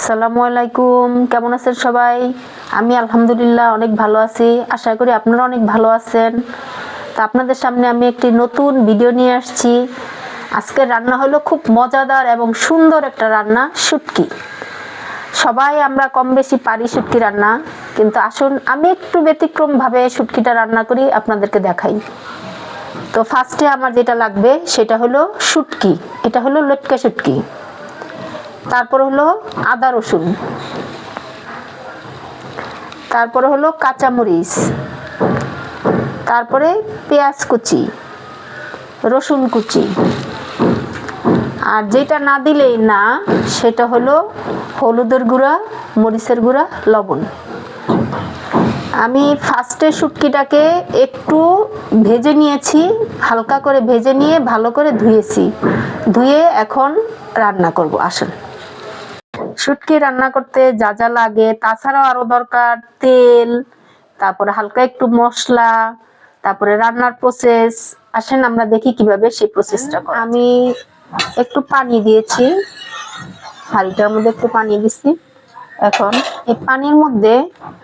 আসসালামু আলাইকুম, কেমন আছেন সবাই? আমি আলহামদুলিল্লাহ অনেক ভালো আছি। আশা করি আপনারা অনেক ভালো আছেন। তো আপনাদের সামনে আমি একটি নতুন ভিডিও নিয়ে আসছি। আজকের রান্না হলো খুব মজাদার এবং সুন্দর একটা রান্না, শুটকি। সবাই আমরা কম বেশি পারি শুটকি রান্না, কিন্তু আসুন আমি একটু ব্যতিক্রম ভাবে শুটকিটা রান্না করি, আপনাদেরকে দেখাই। তো ফার্স্টে আমার যেটা লাগবে সেটা হলো শুটকি। এটা হলো লটকা শুটকি। তারপর হলো আদা রসুন, তারপরে হলো কাঁচামরিচ, তারপরে পেঁয়াজ কুচি, রসুন কুচি, আর যেটা না দিলেই না সেটা হলো হলুদের গুঁড়া, মরিচের গুঁড়া, লবণ। আমি ফার্স্টে শুটকিটাকে একটু ভেজে নিয়েছি, হালকা করে ভেজে নিয়ে ভালো করে ধুয়েছি। ধুয়ে এখন রান্না করব। আসুন। শুটকি রান্না করতে যা যা লাগে, তাছাড়াও আরো দরকার তেল, তারপরে হালকা একটু মশলা, তারপরে রান্নার প্রসেস। আসেন আমরা দেখি কিভাবে সেই প্রসেসটা করা। আমি একটু পানি দিয়েছি, হাঁড়িটার মধ্যে একটু পানি দিছি। এখন এই পানির মধ্যে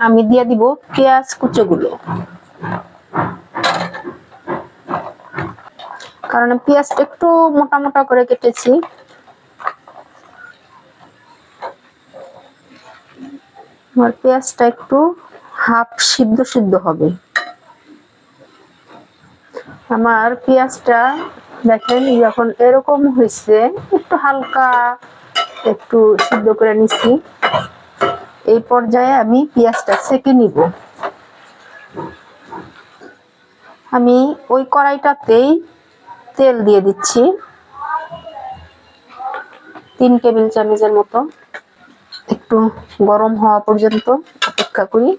আমি দিয়ে দিব পেঁয়াজ কুচোগুলো, কারণ পেঁয়াজটা একটু মোটা মোটা করে কেটেছি। আমার পেঁয়াজটা একটু হাফ সিদ্ধ সিদ্ধ হবে। আমার পেঁয়াজটা দেখেন যখন এরকম হয়েছে, একটু হালকা একটু সিদ্ধ করে নিচ্ছি। এই পর্যায়ে আমি পেঁয়াজটা সেঁকে নিব। আমি ওই কড়াইটাতেই তেল দিয়ে দিচ্ছি 3 টেবিল চামচের মতো। একটু গরম হওয়া পর্যন্ত অপেক্ষা করি।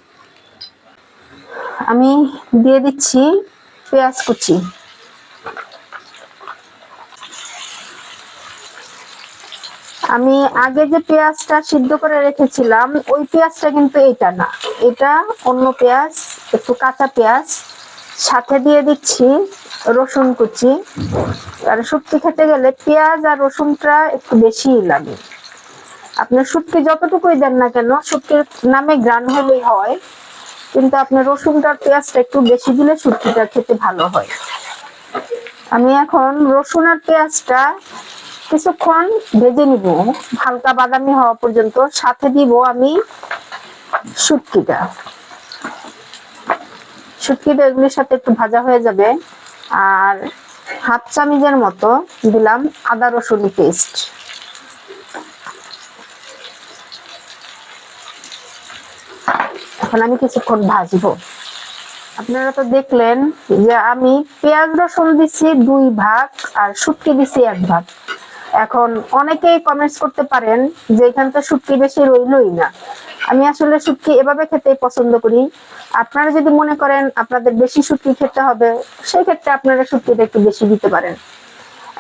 আমি দিয়ে দিচ্ছি পেঁয়াজ কুচি। আমি আগে যে পেঁয়াজটা সিদ্ধ করে রেখেছিলাম ওই পেঁয়াজটা কিন্তু এটা না, এটা অন্য পেঁয়াজ, একটু কাঁচা পেঁয়াজ। সাথে দিয়ে দিচ্ছি রসুন কুচি। আর শুটকি খেতে গেলে পেঁয়াজ আর রসুনটা একটু বেশিই লাগে। আপনার শুটকি যতটুকুই দেন না কেন, শুটকির নামে ঘ্রাণ হলেই হয়, কিন্তু আপনার রসুনটার পেঁয়াজটা একটু বেশি দিলে শুটকিটা খেতে ভালো হয়। আমি এখন রসুন আর পেঁয়াজটা কিছুক্ষণ ভেজে নিব, হালকা বাদামি হওয়া পর্যন্ত। সাথে দিব আমি শুটকিটা। শুটকিটা এগুলির সাথে একটু ভাজা হয়ে যাবে। আর হাফ চামচের মতো দিলাম আদা রসুন পেস্ট। এখন আমি কিছুক্ষণ ভাজবো। আপনারা তো দেখলেন যে আমি পেঁয়াজ রসুন দিচ্ছি 2 ভাগ আর শুটকি দিচ্ছি 1 ভাগ। এখন অনেকেই কমেন্টস করতে পারেন যে এখানে তো শুটকি বেশি রইলই না। আমি আসলে শুটকি এভাবে খেতেই পছন্দ করি। আপনারা যদি মনে করেন আপনাদের বেশি শুটকি খেতে হবে, সেই ক্ষেত্রে আপনারা শুটকিটা একটু বেশি দিতে পারেন।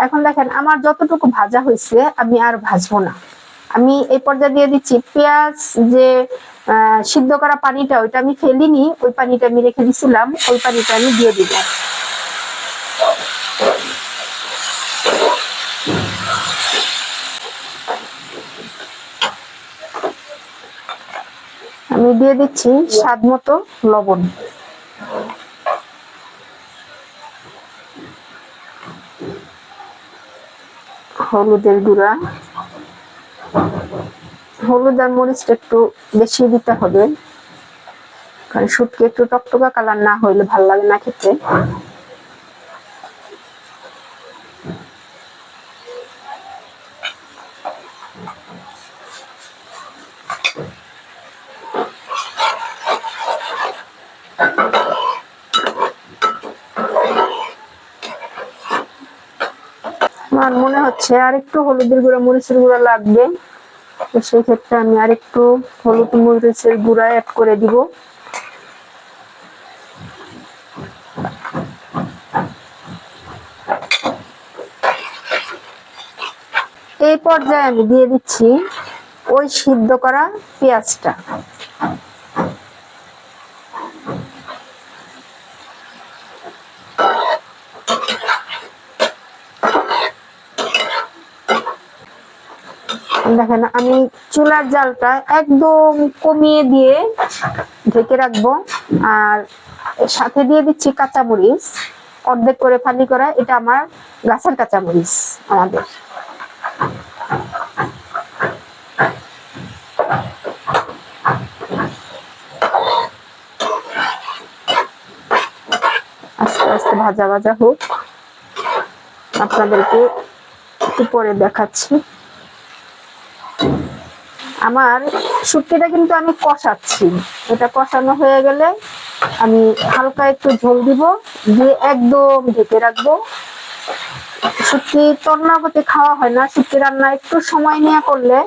এখন দেখেন আমার যতটুকু ভাজা হয়েছে আমি আর ভাজবো না। আমি এই পর্যায়ে দিয়ে দিচ্ছি পেঁয়াজ যে সিদ্ধ করা পানিটা, ওইটা আমি ফেলিনি, ওই পানিটা আমি রেখে দিছিলাম, ওই পানিটা আমি দিয়ে দিব। আমি দিয়ে দিচ্ছি স্বাদ মতো লবণ। হলুদের গুঁড়া, হলুদ আর মরিচটা একটু বেশি দিতে হবে, কারণ শুটকি একটু টকটকা কালার না হইলে ভালো লাগে না খেতে। আমার মনে হচ্ছে আর একটু হলুদের গুঁড়া মরিচের গুঁড়া লাগবে, তো সেই ক্ষেত্রে আমি আর একটু হলুদ মরিচের গুঁড়া অ্যাড করে দিব। এই পর্যায়ে আমি দিয়ে দিচ্ছি ওই সিদ্ধ করা পেঁয়াজটা। দেখেন আমি চুলার জালটা একদম কমিয়ে দিয়ে ঢেকে রাখবো। আর সাথে দিয়ে দিচ্ছি কাঁচামরিচ, অর্ধেক করে ফালি করা, এটা আমার গাছের কাঁচামরিচ আমাদের। আস্তে আস্তে ভাজা ভাজা হোক, আপনাদেরকে একটু পরে দেখাচ্ছি। আমার শুটকিটা কিন্তু আমি কষাচ্ছি, এটা কষানো হয়ে গেলে আমি হালকা একটু ঝোল দিব, দিয়ে একদম ঢেকে রাখবো। শুটকি তন্নাবতে খাওয়া হয় না, শুটকি রান্না একটু সময় নিয়ে করলে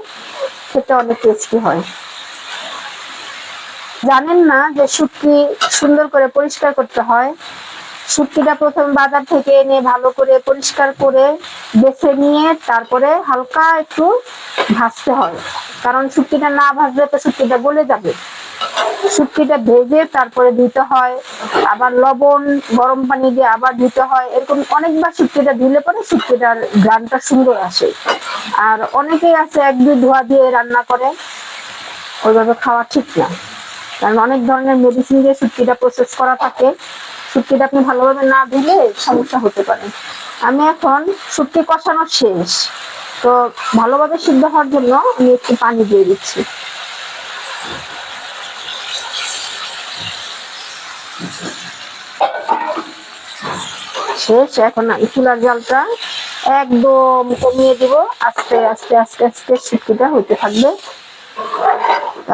খেতে অনেক টেস্টি হয়। জানেন না যে শুটকি সুন্দর করে পরিষ্কার করতে হয়? শুটকিটা প্রথমে বাজার থেকে এনে ভালো করে পরিষ্কার করে বেছে নিয়ে তারপরে হালকা একটু ভাজতে হয়, কারণ শুটকিটা না ভাজলে তো শুটকিটা গলে যাবে। শুটকিটা ভেজে তারপরে দিতে হয়, আবার লবণ গরম পানি দিয়ে আবার দিতে হয়, এরকম অনেকবার শুটকিটা ধুলে পরে শুটকিটার ঘ্রাণটা সুন্দর আসে। আর অনেকেই আছে এক দুই ধোয়া দিয়ে রান্না করে, ওইভাবে খাওয়া ঠিক না, কারণ অনেক ধরনের মেডিসিন দিয়ে শুটকিটা প্রসেস করা থাকে। শুটকিটা আপনি ভালোভাবে না ধুলে সমস্যা হতে পারে। আমি এখন শুটকি কষানো শেষ, তো ভালোভাবে সিদ্ধ হওয়ার জন্য আমি একটু পানি দিয়ে দিচ্ছি। শেষ। এখন আমি চুলার জালটা একদম কমিয়ে দিব, আস্তে আস্তে আস্তে আস্তে শুটকিটা হইতে থাকবে।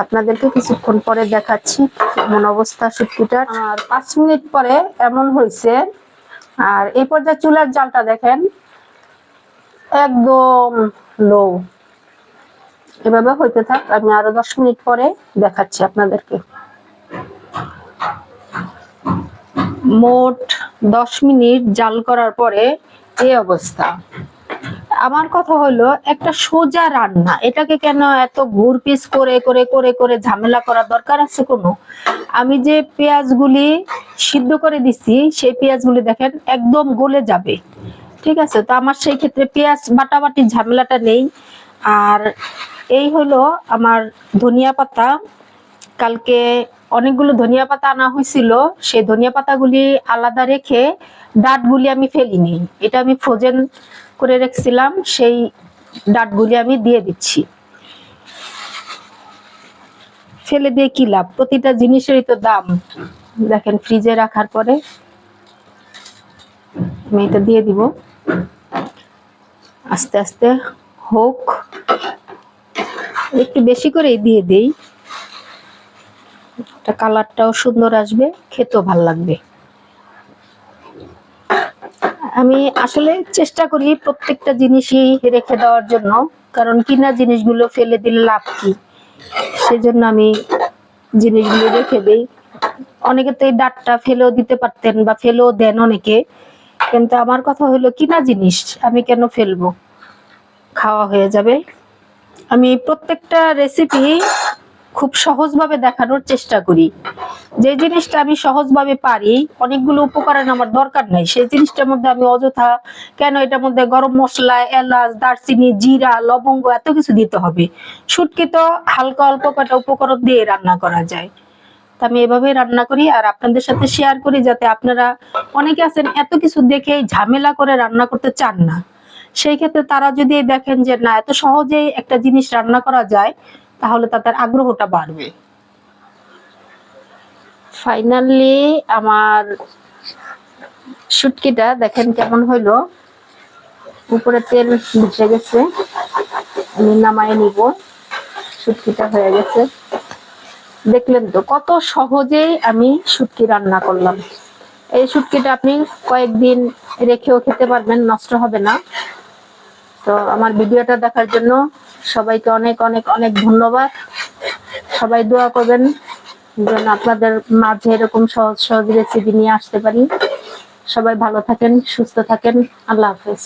আপনাদেরকে কিছুক্ষণ পরে দেখাচ্ছি এমন অবস্থা শুটকিটার। আর 5 মিনিট পরে এমন হয়েছে। আর এই পর্যায়ে চুলার জালটা দেখেন একদম লো, এভাবে হইতে থাক। আমি আরো 10 মিনিট পরে দেখাচ্ছি আপনাদেরকে। মোট 10 মিনিট জাল করার পরে এই অবস্থা। আমার কথা হলো, একটা সোজা রান্না, এটাকে কেন এত ঘুরপিস করে করে করে করে ঝামেলা করার দরকার আছে কোনো? আমি যে পেঁয়াজগুলি সিদ্ধ করে দিচ্ছি সেই পেঁয়াজগুলি দেখেন একদম গলে যাবে, ঠিক আছে? তো আমার সেই ক্ষেত্রে পেঁয়াজ বাটাবাটির ঝামেলাটা নেই। আর এই হলো আমার ধনিয়া পাতা, কালকে অনেকগুলো ধনিয়া পাতা আনা হয়েছিল, সেই ধনিয়া পাতাগুলি আলাদা রেখে ডাঁটগুলি আমি ফেলিনি, এটা আমি ফ্রোজেন করে রেখেছিলাম, সেই ডাঁটগুলি আমি দিয়ে দিচ্ছি। ফেলে দিয়ে কি লাভ? প্রতিটা জিনিসেরই তো দাম। দেখেন ফ্রিজে রাখার পরে আমি এটা দিয়ে দিব, আস্তে আস্তে হোক, একটু বেশি করেই দিয়ে দেই, এটা কালারটাও সুন্দর আসবে, খেতেও ভালো লাগবে। আমি আসলে চেষ্টা করি প্রত্যেকটা জিনিসই রেখে দেওয়ার জন্য, কারণ কিনা জিনিসগুলো ফেলে দিলে লাভ কি, সেজন্য আমি জিনিসগুলো রেখে দেই। অনেকে তো এই ডাঁটটা ফেলেও দিতে পারতেন বা ফেলেও দেন অনেকে, কিন্তু আমার কথা হলো কিনা জিনিস আমি কেন ফেলবো, খাওয়া হয়ে যাবে। আমি প্রত্যেকটা রেসিপি খুব সহজভাবে দেখানোর চেষ্টা করি। যে জিনিসটা আমি সহজভাবে পারি, অনেকগুলো উপকরণ আমার দরকার নাই, সেই জিনিসটার মধ্যে আমি অযথা কেন এটার মধ্যে গরম মশলা, এলাচ, দারচিনি, জিরা, লবঙ্গ এত কিছু দিতে হবে? শুটকি তো হালকা অল্প কটা উপকরণ দিয়ে রান্না করা যায়। তা আমি এভাবে রান্না করি আর আপনাদের সাথে শেয়ার করি, যাতে আপনারা, অনেকে আছেন এত কিছু দেখে ঝামেলা করে রান্না করতে চান না, সেই ক্ষেত্রে তারা যদি দেখেন যে না এত সহজেই একটা জিনিস রান্না করা যায়, তাহলে তাদের আগ্রহটা বাড়বে। ফাইনালি আমার শুটকিটা দেখেন কেমন হইলো, উপরে তেল ভেসে গেছে, আমি নামায় নিব। শুটকিটা হয়ে গেছে, দেখলেন তো কত সহজেই আমি শুটকি রান্না করলাম। এই শুটকিটা আপনি কয়েকদিন রেখেও খেতে পারবেন, নষ্ট হবে না। তো আমার ভিডিওটা দেখার জন্য সবাইকে অনেক অনেক অনেক ধন্যবাদ। সবাই দোয়া করবেন যেন আপনাদের মাঝে এরকম সহজ সহজ রেসিপি নিয়ে আসতে পারি। সবাই ভালো থাকেন, সুস্থ থাকেন, আল্লাহ হাফেজ।